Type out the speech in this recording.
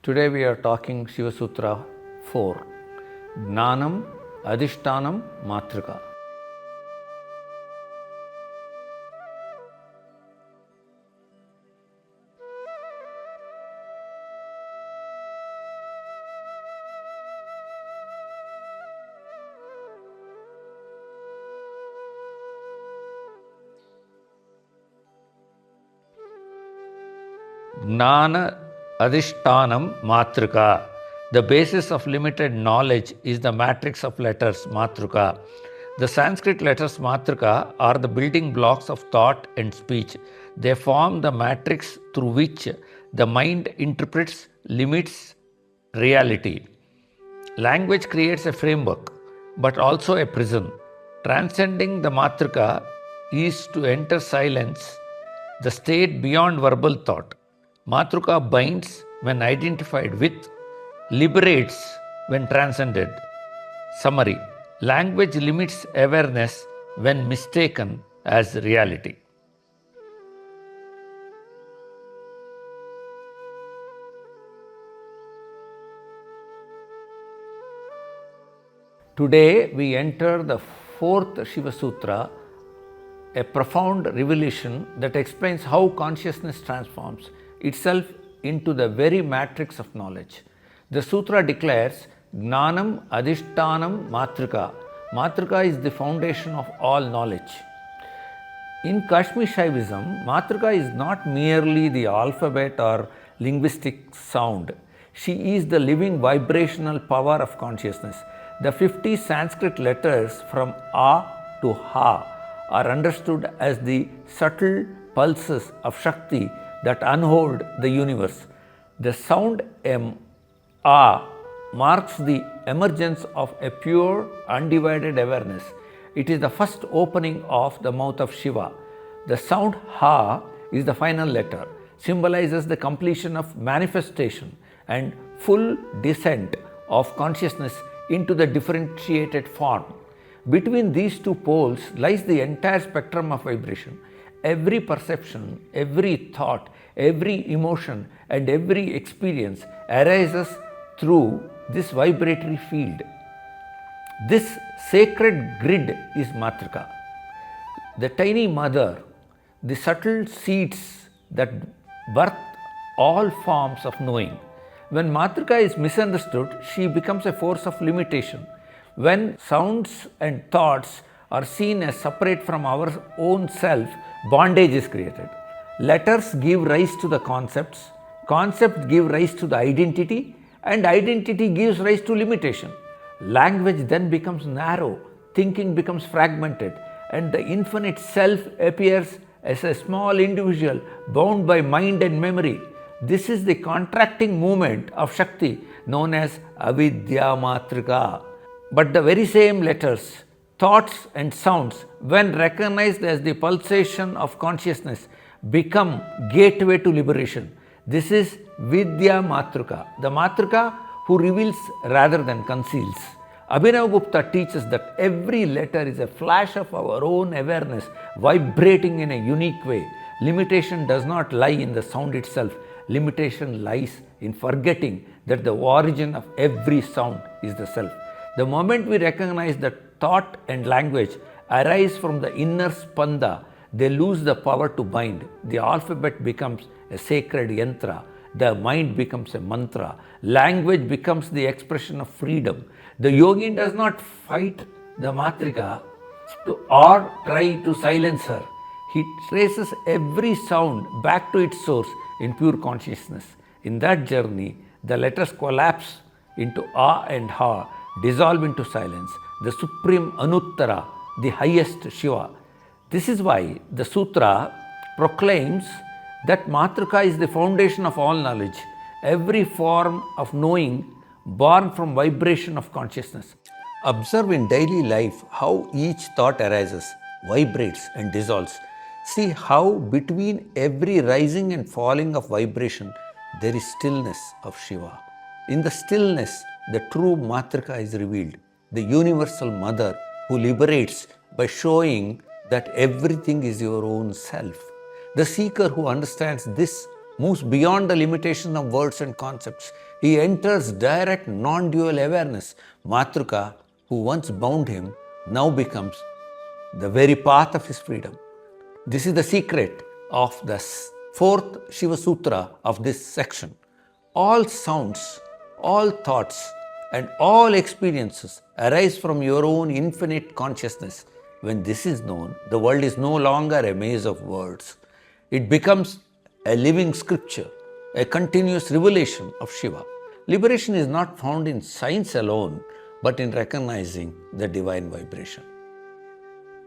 Today we are talking Shiva Sutra 4, Gnanam, Adhishtanam, Mātrikā. Gnana Adhishtanam Mātrikā. The basis of limited knowledge is the matrix of letters Mātrikā. The Sanskrit letters Mātrikā are the building blocks of thought and speech. They form the matrix through which the mind interprets, limits reality. Language creates a framework, but also a prison. Transcending the Mātrikā is to enter silence, the state beyond verbal thought. Mātrikā binds when identified with, liberates when transcended. Summary: language limits awareness when mistaken as reality. Today we enter the fourth Shiva Sutra, a profound revelation that explains how consciousness transforms itself into the very matrix of knowledge. The sutra declares Gnanam Adhishtanam Mātrikā. Mātrikā is the foundation of all knowledge. In Kashmir Shaivism, Mātrikā is not merely the alphabet or linguistic sound. She is the living vibrational power of consciousness. The 50 Sanskrit letters from A to Ha are understood as the subtle pulses of Shakti that unfold the universe. The sound M, A, marks the emergence of a pure, undivided awareness. It is the first opening of the mouth of Shiva. The sound Ha is the final letter, symbolizes the completion of manifestation and full descent of consciousness into the differentiated form. Between these two poles lies the entire spectrum of vibration. Every perception, every thought, every emotion, and every experience arises through this vibratory field. This sacred grid is Mātrikā, the tiny mother, the subtle seeds that birth all forms of knowing. When Mātrikā is misunderstood, she becomes a force of limitation. When sounds and thoughts are seen as separate from our own self, bondage is created. Letters give rise to the concepts, concepts give rise to the identity, and identity gives rise to limitation. Language then becomes narrow, thinking becomes fragmented, and the infinite self appears as a small individual bound by mind and memory. This is the contracting movement of Shakti known as Avidya Mātrikā. But the very same letters, thoughts and sounds, when recognized as the pulsation of consciousness, become gateway to liberation. This is Vidya Mātrikā, the Mātrikā who reveals rather than conceals. Abhinavagupta teaches that every letter is a flash of our own awareness vibrating in a unique way. Limitation does not lie in the sound itself. Limitation lies in forgetting that the origin of every sound is the self. The moment we recognize that thought and language arise from the inner spanda, they lose the power to bind. The alphabet becomes a sacred yantra. The mind becomes a mantra. Language becomes the expression of freedom. The yogin does not fight the Mātrikā or try to silence her. He traces every sound back to its source in pure consciousness. In that journey, the letters collapse into A and Ha, dissolve into silence, the supreme Anuttara, the highest Shiva. This is why the sutra proclaims that Mātrikā is the foundation of all knowledge, every form of knowing born from vibration of consciousness. Observe in daily life how each thought arises, vibrates and dissolves. See how between every rising and falling of vibration, there is stillness of Shiva. In the stillness, the true Mātrikā is revealed, the universal mother who liberates by showing that everything is your own self. The seeker who understands this moves beyond the limitation of words and concepts. He enters direct non-dual awareness. Mātrikā, who once bound him, now becomes the very path of his freedom. This is the secret of the fourth Shiva Sutra of this section. All sounds, all thoughts, and all experiences arise from your own infinite consciousness. When this is known, the world is no longer a maze of words. It becomes a living scripture, a continuous revelation of Shiva. Liberation is not found in science alone, but in recognizing the divine vibration.